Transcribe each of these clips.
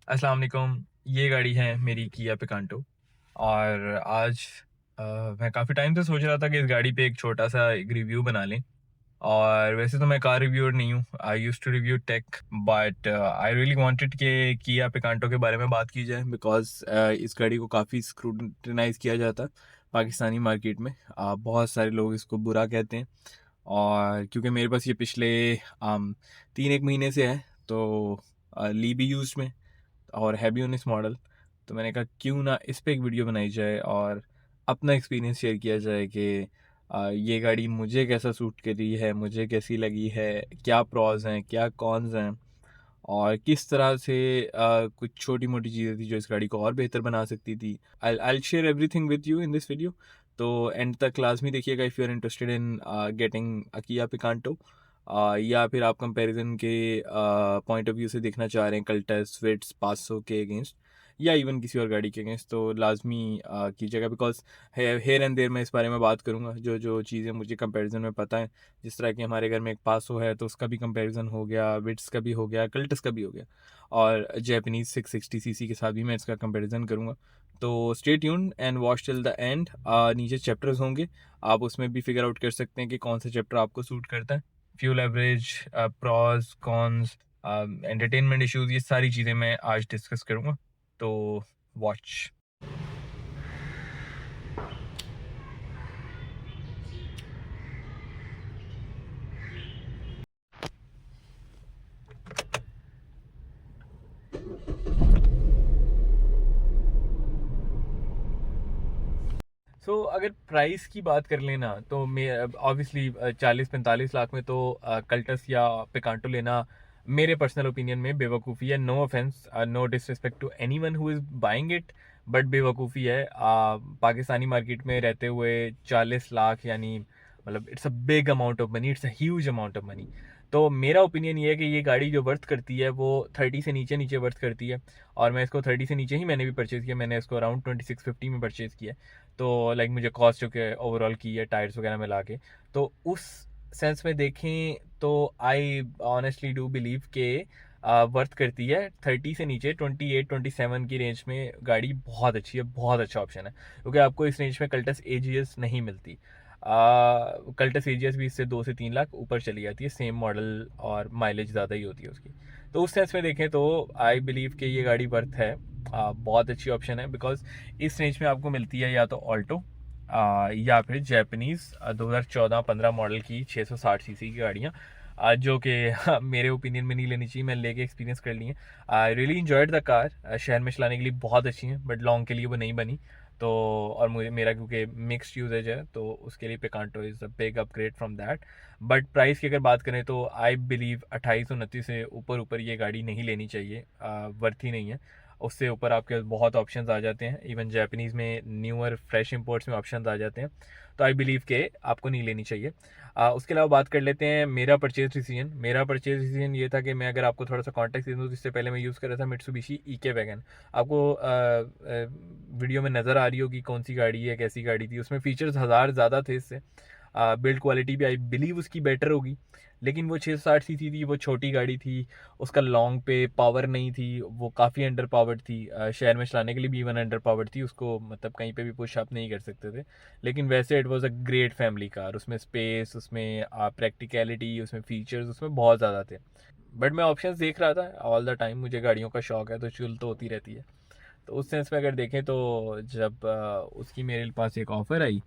अस्सलाम वालेकुम। ये गाड़ी है मेरी किया पिकांटो। और आज मैं काफ़ी टाइम से सोच रहा था कि इस गाड़ी पे एक छोटा सा एक रिव्यू बना लें। और वैसे तो मैं कार रिव्यूअर नहीं हूँ, I used to review tech, but I really wanted कि किया पिकांटो के बारे में बात की जाए बिकॉज इस गाड़ी को काफ़ी स्क्रूटनाइज किया जाता है पाकिस्तानी मार्केट में। बहुत सारे लोग इसको बुरा कहते हैं, और क्योंकि मेरे पास ये पिछले 3 एक महीने से है तो ली भी यूज में और है भी 19 मॉडल। तो मैंने कहा क्यों ना इस पे एक वीडियो बनाई जाए और अपना एक्सपीरियंस शेयर किया जाए कि ये गाड़ी मुझे कैसा सूट करी है, मुझे कैसी लगी है, क्या प्रॉज हैं, क्या कॉन्स हैं, और किस तरह से कुछ छोटी मोटी चीज़ें थी जो इस गाड़ी को और बेहतर बना सकती थी। I share everything with you in this video. तो एंड तक लाजमी देखिएगा if you are interested in getting a Kia Picanto, या फिर आप कंपैरिजन के पॉइंट ऑफ व्यू से देखना चाह रहे हैं कल्टस विट्स 500 के अगेंस्ट या इवन किसी और गाड़ी के अगेंस्ट, तो लाजमी कीजिएगा बिकॉज हेयर एंड देयर मैं इस बारे में बात करूँगा जो जो चीज़ें मुझे कंपैरिजन में पता है। जिस तरह कि हमारे घर में एक 500 है तो उसका भी कंपैरिजन हो गया, विट्स का भी हो गया, कल्टस का भी हो गया, और जैपनीज 660 सीसी के साथ भी मैं इसका कंपैरिजन करूँगा। तो stay tuned and watch till the end. नीचे चैप्टर्स होंगे, आप उसमें भी फिगर आउट कर सकते हैं कि कौन सा चैप्टर आपको सूट करता है। Fuel average, pros cons, entertainment issues, ये सारी चीज़ें मैं आज डिस्कस करूँगा। तो वॉच। अगर प्राइस की बात कर लेना तो मैं ऑब्वियसली 40-45 लाख में तो कल्टस या पिकांटो लेना मेरे पर्सनल ओपिनियन में बेवकूफ़ी है। No offence, no disrespect to anyone who is buying it, but बेवकूफ़ी है। पाकिस्तानी मार्केट में रहते हुए 40 लाख यानी मतलब it's a big amount of money, it's a huge amount of money. तो मेरा ओपिनियन ये है कि ये गाड़ी जो वर्थ करती है वो 30 से नीचे नीचे वर्थ करती है। और मैं इसको 30 से नीचे ही मैंने भी परचेज़ किया, मैंने इसको अराउंड 2650 में परचेज़ किया। तो लाइक मुझे कॉस्ट जो कि ओवरऑल की है टायर्स वगैरह मिला के, तो उस सेंस में देखें तो आई ऑनेस्टली डू बिलीव के वर्थ करती है। 30 से नीचे 28-27 की रेंज में गाड़ी बहुत अच्छी है, बहुत अच्छा ऑप्शन है, क्योंकि आपको इस रेंज में कल्टस एजीएस नहीं मिलती। कल्टस एजीएस भी इससे 2 से 3 लाख ऊपर चली जाती है, सेम मॉडल और माइलेज ज़्यादा ही होती है उसकी। तो उस सेंस में देखें तो आई बिलीव कि ये गाड़ी वर्थ है। बहुत अच्छी ऑप्शन है बिकॉज इस रेंज में आपको मिलती है या तो ऑल्टो या फिर जैपनीज़ 2014-15 मॉडल की 660 सीसी की गाड़ियाँ, जो कि मेरे ओपिनियन में नहीं लेनी चाहिए। मैंने लेके एक्सपीरियंस कर ली है, I really enjoyed the car. शहर में चलाने के लिए बहुत अच्छी हैं बट लॉन्ग के लिए वो नहीं बनी। तो और मुझे मेरा क्योंकि मिक्स्ड यूजेज है तो उसके लिए Picanto is a big upgrade from that. But price की अगर बात करें तो आई बिलीव 28-29 से ऊपर ऊपर ये गाड़ी नहीं लेनी चाहिए, वर्थ ही नहीं है। उससे ऊपर आपके पास बहुत ऑप्शंस आ जाते हैं, इवन जैपनीज़ में न्यूअर फ्रेश इंपोर्ट्स में ऑप्शंस आ जाते हैं। तो आई बिलीव के आपको नहीं लेनी चाहिए। उसके अलावा बात कर लेते हैं मेरा परचेज डिसीजन ये था कि मैं अगर आपको थोड़ा सा कॉन्टेक्स्ट दे दूँ तो इससे पहले मैं यूज़ कर रहा था मिट्सुबिशी इके वैगन। आपको वीडियो में नज़र आ रही होगी कौन सी गाड़ी है, कैसी गाड़ी थी, उसमें फीचर्स हज़ार ज़्यादा थे इससे। बिल्ड क्वालिटी भी आई बिलीव उसकी बेटर होगी, लेकिन वो 660 सीसी थी, वो छोटी गाड़ी थी, उसका लॉन्ग पे पावर नहीं थी, वो काफ़ी अंडर पावर्ड थी। शहर में चलाने के लिए भी इवन अंडर पावर्ड थी, उसको मतलब कहीं पे भी पुश अप नहीं कर सकते थे। लेकिन वैसे it was a great family car, उसमें स्पेस, उसमें प्रैक्टिकलिटी, उसमें फीचर्स उसमें बहुत ज़्यादा थे। बट मैं ऑप्शंस देख रहा था ऑल द टाइम, मुझे गाड़ियों का शौक है तो चुल तो होती रहती है। तो उस सेंस में अगर देखें तो जब उसकी मेरे पास एक ऑफ़र आई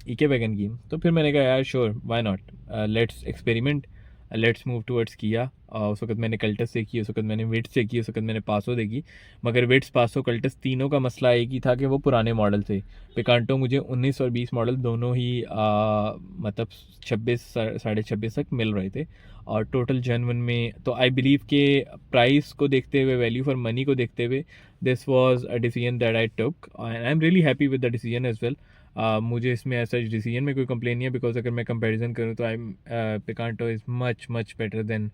इके वैगन की, तो फिर मैंने कहा यार sure why not, let's experiment, let's move towards किया। उस वक्त मैंने कल्टस से की, उस वक्त मैंने विट्स से की, उस वक्त मैंने पासो देखी। मगर विट्स, पासो, कल्टस तीनों का मसला एक ही था कि वो पुराने मॉडल थे। पिकांटो मुझे 19 और 20 मॉडल दोनों ही मतलब 26 26.5 तक मिल रहे थे। और टोटल जेनवन में तो आई बिलीव के प्राइस को देखते हुए, वैल्यू फॉर मनी को देखते हुए, this was a decision that I took and I am really happy with the decision as well. मुझे इसमें ऐसा डिसीजन में कोई कंप्लेन नहीं है बिकॉज अगर मैं कंपैरिजन करूँ तो I Picanto is much much better than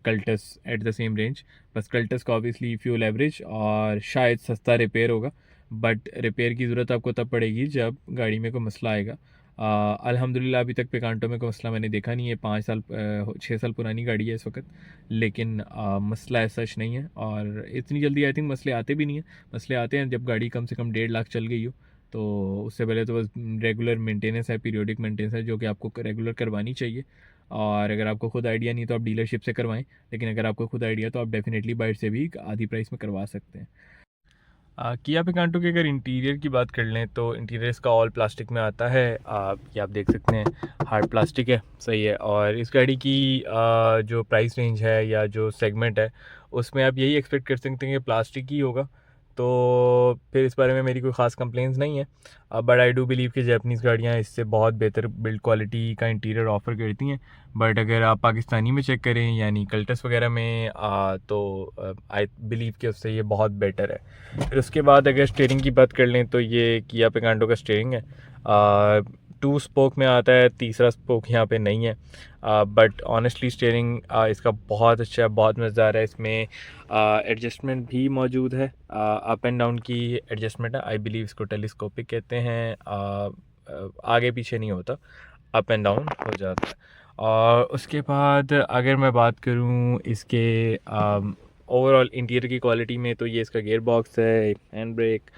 Cultus at the same range. बस कल्टस का ऑब्वियसली फ्यूल एवरेज और शायद सस्ता रिपेयर होगा, बट रिपेयर की ज़रूरत आपको तब पड़ेगी जब गाड़ी में कोई मसला आएगा। अल्हम्दुलिल्लाह अभी तक पिकांटो में कोई मसला मैंने देखा नहीं है। 6 साल पुरानी गाड़ी है इस वक्त, लेकिन मसला ऐसा सच नहीं है। और इतनी जल्दी आई थिंक मसले आते भी नहीं हैं। मसले आते हैं जब गाड़ी कम से कम 1.5 लाख चल गई हो, तो उससे पहले तो बस रेगुलर मेंटेनेंस है, पीरियोडिक मेंटेनेंस है, जो कि आपको रेगुलर करवानी चाहिए। और अगर आपको खुद आइडिया नहीं तो आप डीलरशिप से करवाएं, लेकिन अगर आपको खुद आइडिया तो आप डेफिनेटली बाइट से भी आधी प्राइस में करवा सकते हैं। किया पिकांटो के अगर इंटीरियर की बात कर लें तो इंटीरियर इसका ऑल प्लास्टिक में आता है। ये आप देख सकते हैं, हार्ड प्लास्टिक है, सही है। और इस गाड़ी की जो प्राइस रेंज है या जो सेगमेंट है, उसमें आप यही एक्सपेक्ट कर सकते हैं कि प्लास्टिक ही होगा। तो फिर इस बारे में मेरी कोई ख़ास कंप्लेंट्स नहीं है। बट आई डू बिलीव कि जैपनीज़ गाड़ियाँ इससे बहुत बेहतर बिल्ड क्वालिटी का इंटीरियर ऑफ़र करती हैं। बट अगर आप पाकिस्तानी में चेक करें, यानी कल्टस वगैरह में, तो आई बिलीव कि उससे ये बहुत बेटर है। फिर उसके बाद अगर स्टीयरिंग की बात कर लें तो ये किया पिकांटो का स्टीयरिंग है। 2 स्पोक में आता है, तीसरा स्पोक यहाँ पे नहीं है। बट ऑनेस्टली स्टीयरिंग इसका बहुत अच्छा है, बहुत मज़ेदार है। इसमें एडजस्टमेंट भी मौजूद है, अप एंड डाउन की एडजस्टमेंट है। आई बिलीव इसको टेलीस्कोपिक कहते हैं। आगे पीछे नहीं होता, अप एंड डाउन हो जाता है। और उसके बाद अगर मैं बात करूँ इसके ओवरऑल इंटीरियर की क्वालिटी में, तो ये इसका गियर बॉक्स है, हैंड ब्रेक,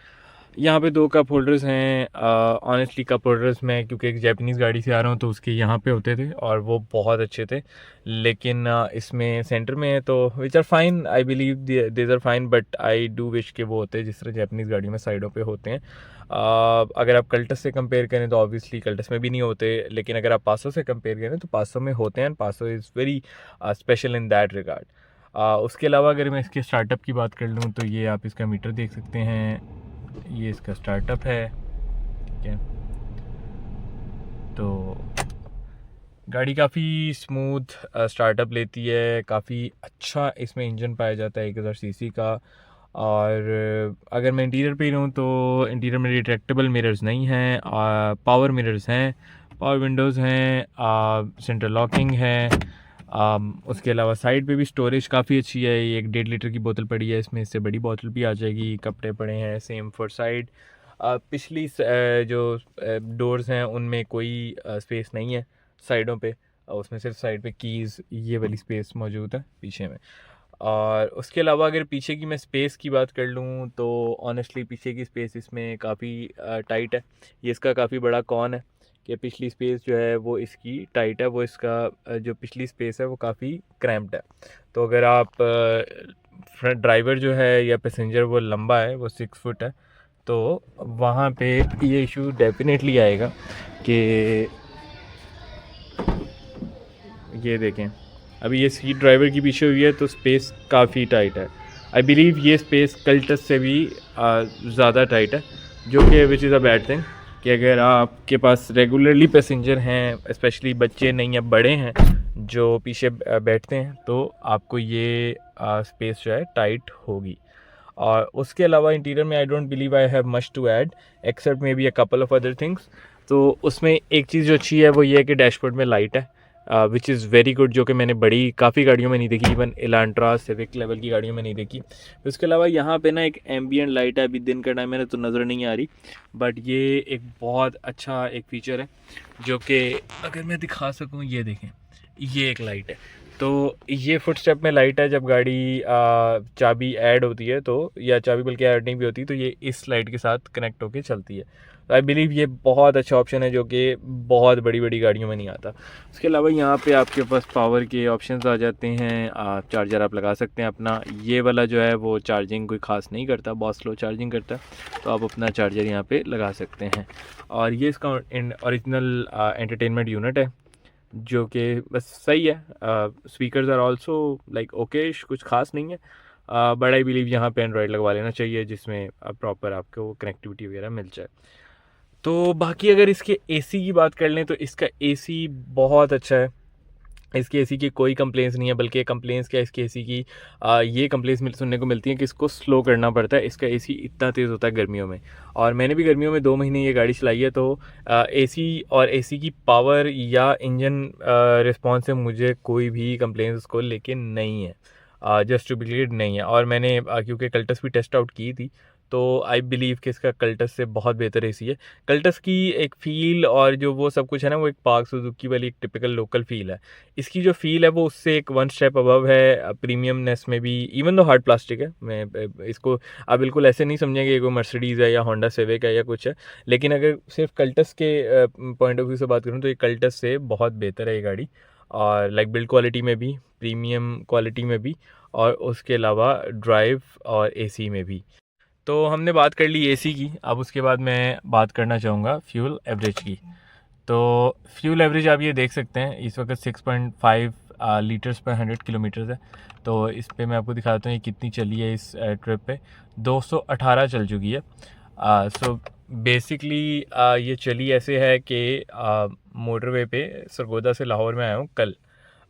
यहाँ पे 2 कप होल्डर्स हैं। ऑनेस्टली कप होल्डर्स में, क्योंकि एक जैपनीज़ गाड़ी से आ रहा हूँ तो उसके यहाँ पे होते थे और वो बहुत अच्छे थे। लेकिन इसमें सेंटर में है, तो which are fine, I believe these are fine, but I do wish के वो होते जिस तरह जैपनीज़ गाड़ी में साइडों पे होते हैं। अगर आप कल्टस से कंपेयर करें तो ऑब्वियसली कल्टस में भी नहीं होते, लेकिन अगर आप पासो से कंपेयर करें तो पासो में होते हैं। पासो is very special in that regard. उसके अलावा अगर मैं इसके स्टार्टअप की बात कर लूँ तो ये आप इसका मीटर देख सकते हैं, ये इसका स्टार्टअप है, ठीक है। तो गाड़ी काफ़ी स्मूथ स्टार्टअप लेती है, काफ़ी अच्छा इसमें इंजन पाया जाता है 1000 सीसी का। और अगर मैं इंटीरियर पे ही रहूँ तो इंटीरियर में रिट्रैक्टेबल मिरर्स नहीं हैं, पावर मिरर्स हैं, पावर विंडोज़ हैं, सेंट्रल लॉकिंग है। उसके अलावा साइड पे भी स्टोरेज काफ़ी अच्छी है। ये एक 1.5 लीटर की बोतल पड़ी है, इसमें इससे बड़ी बोतल भी आ जाएगी। कपड़े पड़े हैं, सेम फॉर साइड। पिछली जो डोर्स हैं उनमें कोई स्पेस नहीं है साइडों पे, उसमें सिर्फ साइड पे कीज़, ये वाली स्पेस मौजूद है पीछे में। और उसके अलावा अगर पीछे की मैं स्पेस की बात कर लूँ तो ऑनेस्टली पीछे की स्पेस इसमें काफ़ी टाइट है। ये इसका काफ़ी बड़ा कॉन है कि पिछली स्पेस जो है वो इसकी टाइट है, वो इसका जो पिछली स्पेस है वो काफ़ी क्रैम्प्ड है। तो अगर आप फ्रंट ड्राइवर जो है या पैसेंजर वो लंबा है, वो 6 फुट है, तो वहाँ पे ये इशू डेफिनेटली आएगा कि ये देखें, अभी ये सीट ड्राइवर की पीछे हुई है तो स्पेस काफ़ी टाइट है। आई बिलीव ये स्पेस कल्टस से भी ज़्यादा टाइट है, जो कि which is a bad thing कि अगर आपके पास रेगुलरली पैसेंजर हैं, स्पेशली बच्चे नहीं या बड़े हैं जो पीछे बैठते हैं, तो आपको ये स्पेस जो है टाइट होगी। और उसके अलावा इंटीरियर में I don't believe I have much to add except maybe a couple of other things. तो उसमें एक चीज़ जो अच्छी है वो ये है कि डैशबोर्ड में लाइट है, विच इज़ वेरी गुड, जो कि मैंने बड़ी काफ़ी गाड़ियों में नहीं देखी, इवन एलांट्रा सिविक लेवल की गाड़ियों में नहीं देखी। उसके अलावा यहाँ पे ना एक एम्बियंट लाइट है, अभी दिन का टाइम है तो नज़र नहीं आ रही, बट ये एक बहुत अच्छा एक फ़ीचर है जो कि अगर मैं दिखा सकूँ, ये देखें, ये एक लाइट है। तो ये फुटस्टेप में लाइट है, जब गाड़ी चाबी ऐड होती है तो, या चाबी बल्कि ऐड नहीं भी होती तो ये इस लाइट के साथ कनेक्ट होकर चलती है। तो आई बिलीव ये बहुत अच्छा ऑप्शन है जो कि बहुत बड़ी बड़ी गाड़ियों में नहीं आता। उसके अलावा यहाँ पे आपके पास पावर के ऑप्शंस आ जाते हैं, चार्जर आप लगा सकते हैं अपना। ये वाला जो है वो चार्जिंग कोई ख़ास नहीं करता, बहुत स्लो चार्जिंग करता है, तो आप अपना चार्जर यहाँ पे लगा सकते हैं। और ये इसका ओरिजिनल एंटरटेनमेंट यूनिट है जो कि बस सही है। Speakers are also like okay, कुछ खास नहीं है, बट आई बिलीव यहाँ पे एंड्रॉयड लगवा लेना चाहिए जिसमें प्रॉपर आपको कनेक्टिविटी वगैरह मिल जाए। तो बाकी अगर इसके एसी की बात कर लें तो इसका एसी बहुत अच्छा है, इसके एसी की कोई कंप्लेंट्स नहीं है, बल्कि कंप्लेंट्स क्या, इसके एसी की ये कंप्लेंट्स सुनने को मिलती हैं कि इसको स्लो करना पड़ता है, इसका एसी इतना तेज़ होता है गर्मियों में। और मैंने भी गर्मियों में 2 महीने ये गाड़ी चलाई है, तो एसी और एसी की पावर या इंजन रिस्पॉन्स से मुझे कोई भी कंप्लेंट्स उसको लेके नहीं है, जस्ट टू बी क्लियर नहीं है। और मैंने क्योंकि कल्टस भी टेस्ट आउट की थी, तो आई बिलीव कि इसका कल्टस से बहुत बेहतर एसी है। कल्टस की एक फ़ील और जो वो सब कुछ है ना, वो एक पार्क सुजुकी वाली एक टिपिकल लोकल फ़ील है। इसकी जो फ़ील है वो उससे एक वन स्टेप अबव है प्रीमियमनेस में भी, इवन दो हार्ड प्लास्टिक है। मैं इसको आप बिल्कुल ऐसे नहीं समझेंगे कि कोई मर्सिडीज़ है या होंडा सिविक है या कुछ है, लेकिन अगर सिर्फ कल्टस के पॉइंट ऑफ व्यू से बात करूँ तो ये कल्टस से बहुत बेहतर है ये गाड़ी, और लाइक बिल्ड क्वालिटी में भी, प्रीमियम क्वालिटी में भी, और उसके अलावा ड्राइव और एसी में भी। तो हमने बात कर ली एसी की, अब उसके बाद मैं बात करना चाहूँगा फ्यूल एवरेज की। तो फ्यूल एवरेज आप ये देख सकते हैं इस वक्त 6.5 लीटर्स पर 100 किलोमीटर्स है। तो इस पे मैं आपको दिखाता हूँ ये कितनी चली है इस ट्रिप पे। 218 चल चुकी है। सो बेसिकली ये चली ऐसे है कि मोटरवे पे सरगोदा से लाहौर में आया हूँ कल,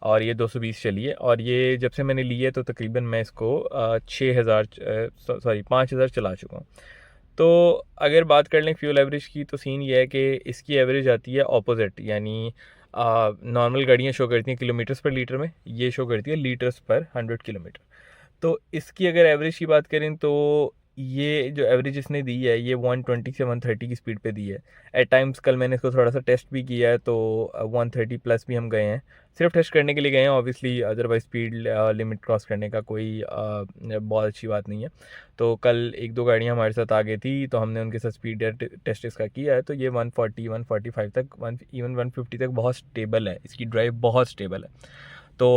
और ये 220 चली है, और ये जब से मैंने ली है तो तकरीबन मैं इसको 5,000 चला चुका हूँ। तो अगर बात कर लें फ्यूल एवरेज की, तो सीन ये है कि इसकी एवरेज आती है ऑपोजिट, यानी नॉर्मल गाड़ियाँ शो करती हैं किलोमीटर्स पर लीटर में, ये शो करती है लीटर्स पर 100 किलोमीटर। तो इसकी अगर एवरेज की बात करें तो ये जो एवरेज इसने दी है ये 120 से 130 की स्पीड पे दी है। एट टाइम्स कल मैंने इसको थोड़ा सा टेस्ट भी किया है, तो 130 प्लस भी हम गए हैं, सिर्फ टेस्ट करने के लिए गए हैं obviously, otherwise speed limit cross करने का कोई बहुत अच्छी बात नहीं है। तो कल एक दो गाड़ियाँ हमारे साथ आ गई थी, तो हमने उनके साथ स्पीड टेस्ट इसका किया है, तो ये 140 145 तक, इवन 150 तक बहुत स्टेबल है, इसकी ड्राइव बहुत स्टेबल है। तो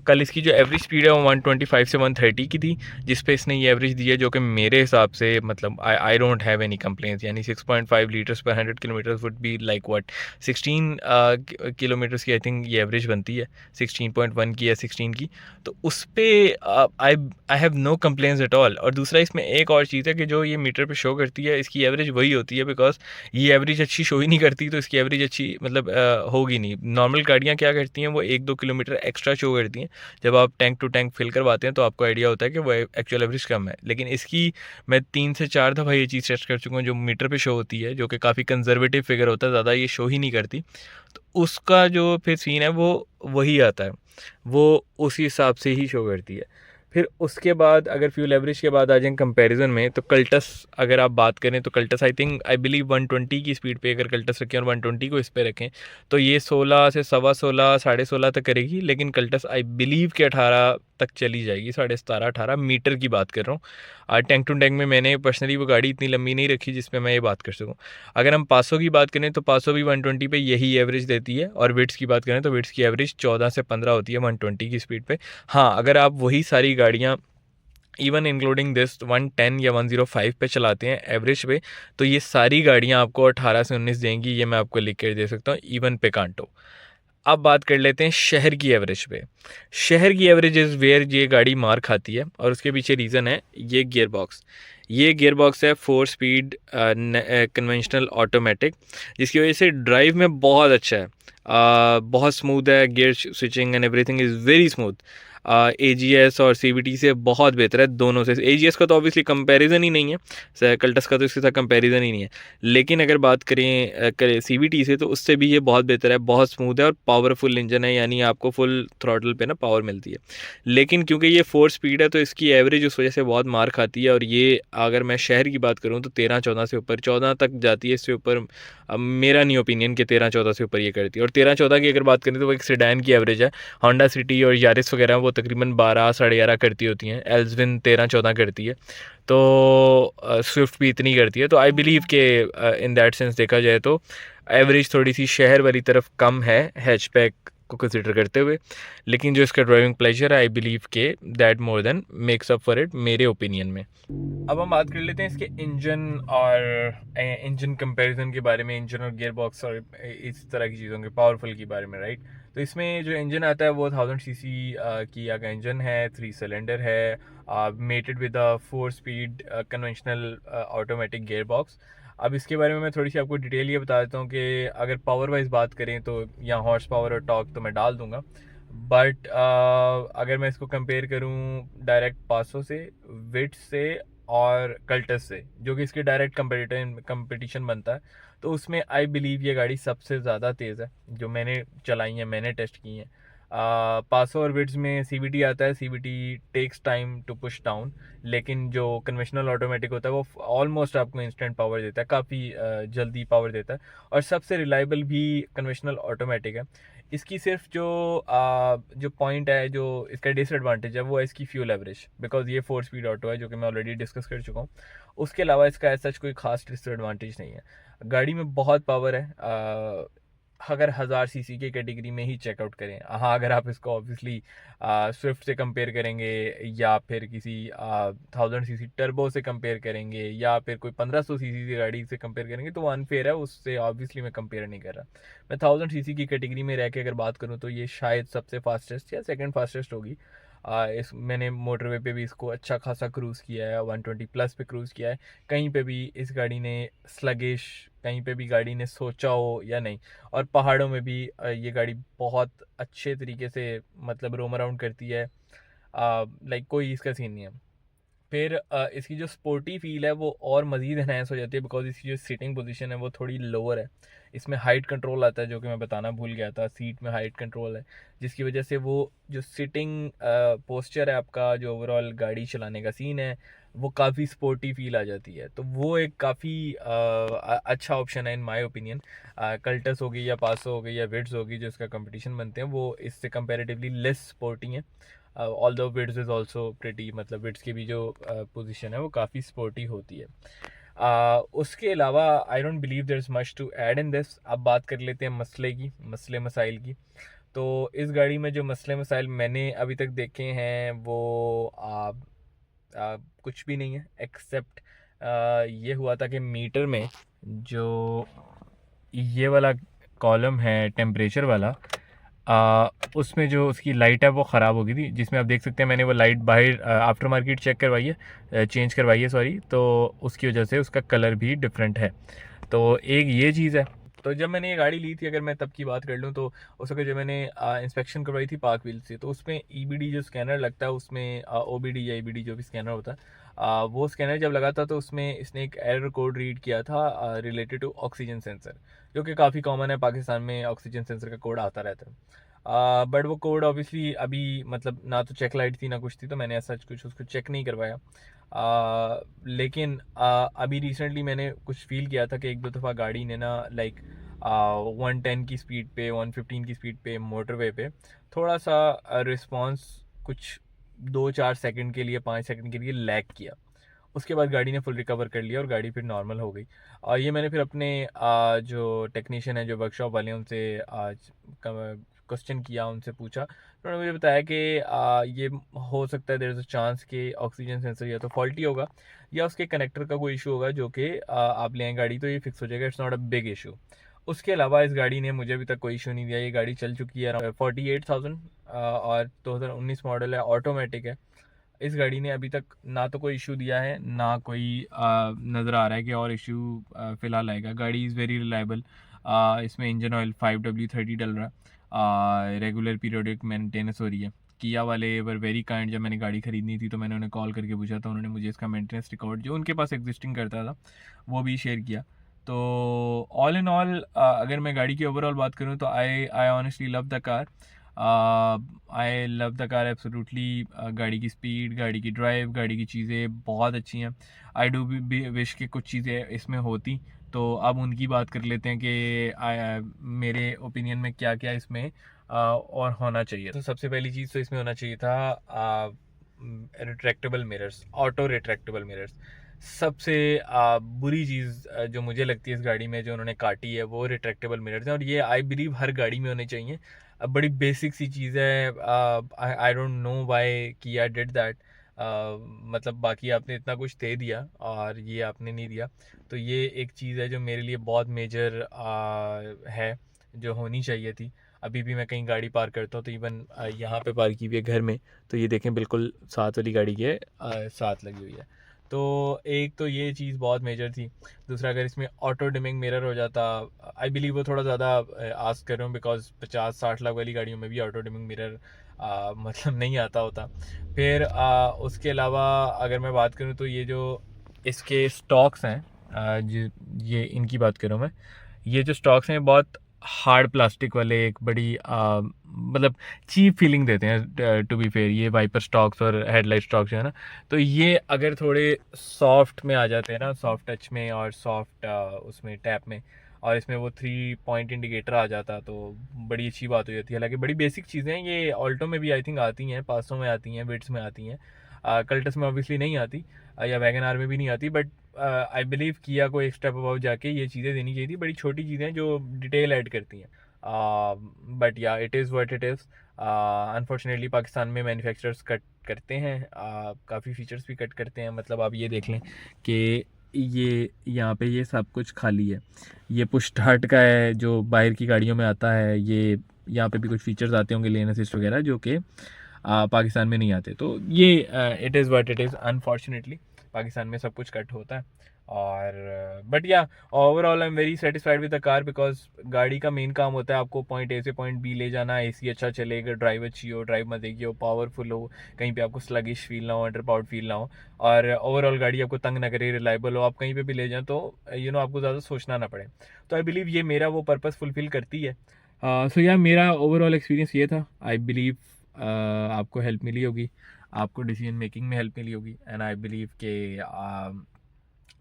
कल इसकी जो एवरेज स्पीड है वो 125 से 130 की थी, जिस पे इसने ये एवरेज दी है, जो कि मेरे हिसाब से मतलब I don't have any complaints. यानी 6.5 लीटर्स पर 100 kilometre would be like what 16 kilometres की आई थिंक ये एवरेज बनती है, 16.1 की या 16 की। तो उस पर I I have no complaints at all. और दूसरा इसमें एक और चीज़ है कि जो ये मीटर पे शो करती है इसकी एवरेज वही होती है, बिकॉज ये एवरेज अच्छी शो ही नहीं करती, तो इसकी एवरेज अच्छी मतलब होगी नहीं। नॉर्मल गाड़ियाँ क्या करती हैं, वो 1-2 किलोमीटर एक्स्ट्रा शो करती हैं, जब आप टैंक टू टैंक फिल करवाते हैं तो आपको आइडिया होता है कि वो एक्चुअल एवरेज कम है। लेकिन इसकी मैं 3 से 4 दफ़ा ये चीज़ टेस्ट कर चुका हूँ, जो मीटर पे शो होती है, जो कि काफ़ी कंजर्वेटिव फिगर होता है, ज़्यादा ये शो ही नहीं करती, तो उसका जो फिर सीन है वो वही आता है, वो उसी हिसाब से ही शो करती है। फिर उसके बाद अगर फ्यूल एवरेज के बाद आ जाएँ कंपैरिजन में, तो कल्टस अगर आप बात करें तो कल्टस आई बिलीव 120 की स्पीड पे अगर कल्टस रखें और 120 को इस पे रखें तो ये 16 से सवा 16 साढ़े 16 तक करेगी, लेकिन कल्टस आई बिलीव कि 18 तक चली जाएगी, 17.5-18 मीटर की बात कर रहा हूँ। टैंक टू टैंक में मैंने पर्सनली वो गाड़ी इतनी लंबी नहीं रखी जिसमें मैं ये बात कर सकूँ। अगर हम पासो की बात करें तो पासो भी 120 पे यही एवरेज देती है, और विड्स की बात करें तो विड्स की एवरेज 14 से 15 होती है 120 की स्पीड पे। हाँ, अगर आप वही सारी गाड़ियाँ इवन इंक्लूडिंग दिस 110 या 105 पे चलाते हैं एवरेज पे, तो ये सारी गाड़ियाँ आपको 18 से 19 देंगी, ये मैं आपको लिख कर दे सकता हूँ, इवन पिकांटो। अब बात कर लेते हैं शहर की एवरेज पे। शहर की एवरेज इज़ वेयर ये गाड़ी मार खाती है, और उसके पीछे रीज़न है ये गियर बॉक्स। ये गियर बॉक्स है 4 स्पीड कन्वेंशनल ऑटोमेटिक, जिसकी वजह से ड्राइव में बहुत अच्छा है, बहुत स्मूथ है, gear switching and everything is very smooth. AGS और CVT से बहुत बेहतर है दोनों से। AGS का तो ऑब्वियसली कंपैरिजन ही नहीं है, कल्टस का तो इसके साथ कंपैरिजन ही नहीं है, लेकिन अगर बात करें CVT से तो उससे भी ये बहुत बेहतर है, बहुत स्मूथ है और पावरफुल इंजन है, यानी आपको फुल थ्रॉटल पे ना पावर मिलती है। लेकिन क्योंकि ये 4 स्पीड है तो इसकी एवरेज उस वजह से बहुत मार खाती है, और ये अगर मैं शहर की बात करूँ तो 13-14 से ऊपर, 14 तक जाती है, इससे ऊपर मेरा नहीं ओपिनियन कि 13-14 से ऊपर ये करती है। और 13-14 की अगर बात करें तो वो एक सेडान की एवरेज है। होंडा सिटी और यारिस वगैरह वो तकरीबन 12 साढ़े 11 करती होती हैं, एल्सविन 13-14 करती है, तो स्विफ्ट भी इतनी करती है। तो आई बिलीव कि इन दैट सेंस देखा जाए तो एवरेज थोड़ी सी शहर वाली तरफ कम है हैचबैक को कंसिडर करते हुए, लेकिन जो इसका ड्राइविंग प्लेजर है आई बिलीव के that more than makes up for it मेरे ओपिनियन में। अब हम बात कर लेते हैं इसके इंजन और इंजन कंपैरिजन के बारे में, इंजन और गियर बॉक्स और इस तरह की चीज़ों के पावरफुल के बारे में, राइट। तो इसमें जो इंजन आता है वो 1000 सीसी की का इंजन है, 3 सिलेंडर है, mated with a 4 speed conventional automatic gear box. अब इसके बारे में मैं थोड़ी सी आपको डिटेल ये बता देता हूँ कि अगर पावर वाइज बात करें तो यहाँ हॉर्स पावर और टॉर्क तो मैं डाल दूंगा, बट अगर मैं इसको कंपेयर करूँ डायरेक्ट पासो से, विट से और कल्टस से, जो कि इसके डायरेक्ट कंपटीशन बनता है, तो उसमें आई बिलीव ये गाड़ी सबसे ज़्यादा तेज़ है जो मैंने चलाई है, मैंने टेस्ट की है। पासो और विड्स में सीवीटी आता है, CVT takes time to push down, लेकिन जो कन्वेंशनल ऑटोमेटिक होता है वो ऑलमोस्ट आपको इंस्टेंट पावर देता है, काफ़ी जल्दी पावर देता है, और सबसे रिलायबल भी कन्वेंशनल ऑटोमेटिक है। इसकी सिर्फ जो पॉइंट है, जो इसका डिसएडवांटेज है, वो है इसकी फ्यूल एवरेज, बिकॉज ये 4 स्पीड ऑटो है, जो कि मैं ऑलरेडी डिस्कस कर चुका हूँ। उसके अलावा इसका ऐसा कोई खास डिसएडवांटेज नहीं है। गाड़ी में बहुत पावर है, अगर 1000 सीसी की कैटेगरी में ही चेकआउट करें। हाँ, अगर आप इसको ऑब्वियसली स्विफ्ट से कंपेयर करेंगे, या फिर किसी 1000 सीसी टर्बो से कंपेयर करेंगे, या फिर कोई 1500 सीसी की गाड़ी से कंपेयर करेंगे, तो वो अनफेयर है, उससे ऑब्वियसली मैं कंपेयर नहीं कर रहा। मैं 1000 सीसी की कैटेगरी में रह के अगर बात करूँ तो ये शायद सबसे फास्टेस्ट या सेकंड फास्टेस्ट होगी। इस मैंने मोटरवे पे भी इसको अच्छा खासा क्रूज़ किया है, 120+ पे क्रूज़ किया है। कहीं पे भी इस गाड़ी ने स्लगिश, कहीं पे भी गाड़ी ने सोचा हो या नहीं। और पहाड़ों में भी ये गाड़ी बहुत अच्छे तरीके से मतलब रोम अराउंड करती है, लाइक कोई इसका सीन नहीं है। फिर इसकी जो स्पोर्टी फील है वो और मज़ीद एनहेंस हो जाती है, बिकॉज इसकी जो सीटिंग पोजीशन है वो थोड़ी लोअर है। इसमें हाइट कंट्रोल आता है, जो कि मैं बताना भूल गया था, सीट में हाइट कंट्रोल है, जिसकी वजह से वो जो सिटिंग पोस्चर है आपका, जो ओवरऑल गाड़ी चलाने का सीन है, वो काफ़ी स्पोर्टी फील आ जाती है। तो वो एक काफ़ी अच्छा ऑप्शन है इन माय ओपिनियन। कल्टस होगी या पासो होगी या विड्स होगी, जो इसका कंपटीशन बनते हैं, वो इससे कंपैरेटिवली लेस स्पोर्टी हैं। ऑल्दो विड्स इज़ ऑल्सो प्रिटी, मतलब विड्स की भी जो पोजीशन है वो काफ़ी स्पोर्टी होती है। उसके अलावा I don't believe there is much to add in this. अब बात कर लेते हैं मसले मसाइल की। तो इस गाड़ी में जो मसले मसाइल मैंने अभी तक देखे हैं वो कुछ भी नहीं है, एक्सेप्ट ये हुआ था कि मीटर में जो ये वाला कॉलम है टेम्परेचर वाला, उसमें जो उसकी लाइट है वो ख़राब हो गई थी, जिसमें आप देख सकते हैं मैंने वो लाइट बाहर आफ्टर मार्केट चेक करवाई है, चेंज करवाई है सॉरी, तो उसकी वजह से उसका कलर भी डिफरेंट है। तो एक ये चीज़ है। तो जब मैंने ये गाड़ी ली थी, अगर मैं तब की बात कर लूँ, तो उस वक्त जब मैंने इंस्पेक्शन करवाई थी पार्क व्हील से, तो उसमें ईबीडी जो स्कैनर लगता है, उसमें ओबीडी या ईबीडी जो भी स्कैनर होता है, वो स्कैनर जब लगा था तो उसमें इसने एक एरर कोड रीड किया था रिलेटेड टू ऑक्सीजन सेंसर, जो कि काफ़ी कॉमन है, पाकिस्तान में ऑक्सीजन सेंसर का कोड आता रहता है। बट वो कोड ऑब्वियसली अभी मतलब ना तो चेक लाइट थी ना कुछ थी, तो मैंने ऐसा कुछ उसको चेक नहीं करवाया। लेकिन अभी रिसेंटली मैंने कुछ फील किया था कि एक दो दफ़ा गाड़ी ने ना लाइक 110 की स्पीड पे, 115 की स्पीड पे मोटरवे पे थोड़ा सा रिस्पांस कुछ 2-4 सेकंड के लिए, 5 सेकंड के लिए लैग किया। उसके बाद गाड़ी ने फुल रिकवर कर लिया और गाड़ी फिर नॉर्मल हो गई। और ये मैंने फिर अपने जो टेक्नीशियन है, जो वर्कशॉप वाले हैं, उनसे आज क्वेश्चन किया, उनसे पूछा, तो उन्होंने मुझे बताया कि ये हो सकता है देयर इज़ अ चांस कि ऑक्सीजन सेंसर या तो फॉल्टी होगा या उसके कनेक्टर का कोई इशू होगा, जो कि आप ले आए गाड़ी तो ये फिक्स हो जाएगा, it's not a big issue. उसके अलावा इस गाड़ी ने मुझे अभी तक कोई इशू नहीं दिया। ये गाड़ी चल चुकी है 48,000 और 2019 मॉडल है, ऑटोमेटिक है। इस गाड़ी ने अभी तक ना तो कोई इशू दिया है, ना कोई नज़र आ रहा है कि और इशू फ़िलहाल आएगा। गाड़ी इज़ वेरी रिलायबल। इसमें इंजन ऑयल 5W30 डल रहा है, रेगुलर पीरियोडिक मेंटेनेंस हो रही है। किया वाले वर वेरी काइंड। जब मैंने गाड़ी ख़रीदनी थी तो मैंने उन्हें कॉल करके पूछा, तो उन्होंने मुझे इसका मेंटेनेंस रिकॉर्ड जो उनके पास एग्जिस्टिंग करता था वो भी शेयर किया। तो ऑल इन ऑल अगर मैं गाड़ी की ओवरऑल बात करूँ तो I honestly love the car. I love the car absolutely. गाड़ी की स्पीड, गाड़ी की ड्राइव, गाड़ी की चीज़ें बहुत अच्छी हैं। आई डू बी विश कि कुछ चीज़ें इसमें होती। तो अब उनकी बात कर लेते हैं कि मेरे ओपिनियन में क्या क्या इसमें और होना चाहिए। तो सबसे पहली चीज़ तो इसमें होना चाहिए था retractable mirrors, auto retractable mirrors. सबसे बुरी चीज़ जो मुझे लगती है इस गाड़ी में जो उन्होंने काटी है, वो रिट्रैक्टेबल मिरर्स हैं, और ये आई बिलीव हर गाड़ी में होने चाहिए। बड़ी बेसिक सी चीज़ है। आई डोंट नो व्हाई किया डिड दैट। मतलब बाकी आपने इतना कुछ दे दिया और ये आपने नहीं दिया, तो ये एक चीज़ है जो मेरे लिए बहुत मेजर है, जो होनी चाहिए थी। अभी भी मैं कहीं गाड़ी पार्क करता हूँ तो इवन यहाँ पे पार्क की हुई है घर में, तो ये देखें बिल्कुल साथ वाली गाड़ी के साथ लगी हुई है। तो एक तो ये चीज़ बहुत मेजर थी। दूसरा, अगर इसमें ऑटो डिमिंग मिरर हो जाता, आई बिलीव वो थोड़ा ज़्यादा आस्क कर रहा हूँ, बिकॉज 50-60 लाख वाली गाड़ियों में भी ऑटो डिमिंग मिरर मतलब नहीं आता होता। फिर उसके अलावा अगर मैं बात करूँ तो ये जो इसके स्टॉक्स हैं, ये इनकी बात कर रहा हूँ मैं, ये जो स्टॉक्स हैं बहुत हार्ड प्लास्टिक वाले एक बड़ी मतलब चीप फीलिंग देते हैं टू बी फेयर, ये वाइपर स्टॉक्स और हेडलाइट स्टॉक्स जो है ना। तो ये अगर थोड़े सॉफ्ट में आ जाते हैं ना, सॉफ्ट टच में और सॉफ्ट उसमें टैप में, और इसमें वो 3 पॉइंट इंडिकेटर आ जाता तो बड़ी अच्छी बात हो जाती है। हालांकि बड़ी बेसिक चीज़ें हैं ये, ऑल्टो में भी आई थिंक आती हैं, पासों में आती हैं, विट्स में आती हैं, कल्टस में ऑब्वियसली नहीं आती, या वैगन आर में भी नहीं आती, बट आई बिलीव किया को एक स्टेप अबाउ जाके ये चीज़ें देनी चाहिए थी। बड़ी छोटी चीज़ें हैं जो डिटेल ऐड करती हैं, बट या it is what it is. Unfortunately Pakistan में मैन्युफैक्चरर्स कट करते हैं, काफ़ी फीचर्स भी कट करते हैं। मतलब आप ये देख लें कि ये यहाँ पे ये सब कुछ खाली है, ये पुश स्टार्ट का है जो बाहर की गाड़ियों में आता है, ये यहाँ पे भी कुछ फीचर्स आते होंगे लेन असिस्ट वगैरह जो कि पाकिस्तान में नहीं आते। तो ये it is what it is, unfortunately Pakistan में सब कुछ कट होता है। और बट या overall I am very satisfied with the car, because गाड़ी का मेन काम होता है आपको पॉइंट ए से पॉइंट बी ले जाना। एसी अच्छा चलेगा, ड्राइव अच्छी हो, ड्राइव मजेगी हो, पावरफुल हो, कहीं पे आपको स्लगिश फील ना हो, अंडर पावर्ड फील ना हो, और ओवरऑल गाड़ी आपको तंग ना करे, रिलायबल हो, आप कहीं पे भी ले जाएं तो आपको ज़्यादा सोचना ना पड़े। तो आई बिलीव ये मेरा वो पर्पस फुलफिल करती है। सो या मेरा ओवरऑल एक्सपीरियंस ये था। आई बिलीव आपको हेल्प मिली होगी, आपको डिसीजन मेकिंग में हेल्प मिली होगी, एंड आई बिलीव के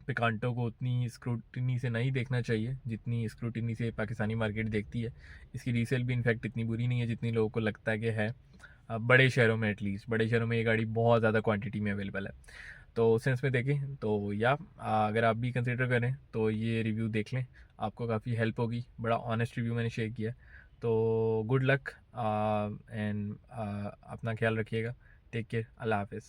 पिकांटो को उतनी स्क्रूटनी से नहीं देखना चाहिए जितनी स्क्रूटनी से पाकिस्तानी मार्केट देखती है। इसकी रीसेल भी इनफैक्ट इतनी बुरी नहीं है जितनी लोगों को लगता है कि है। बड़े शहरों में, एटलीस्ट बड़े शहरों में ये गाड़ी बहुत ज़्यादा क्वांटिटी में अवेलेबल है। तो सेंस में देखें तो या अगर आप भी कंसिडर करें तो ये रिव्यू देख लें, आपको काफ़ी हेल्प होगी। बड़ा ऑनेस्ट रिव्यू मैंने शेयर किया। तो गुड लक एंड अपना ख्याल रखिएगा। टेक केयर, अल्लाह हाफिज़।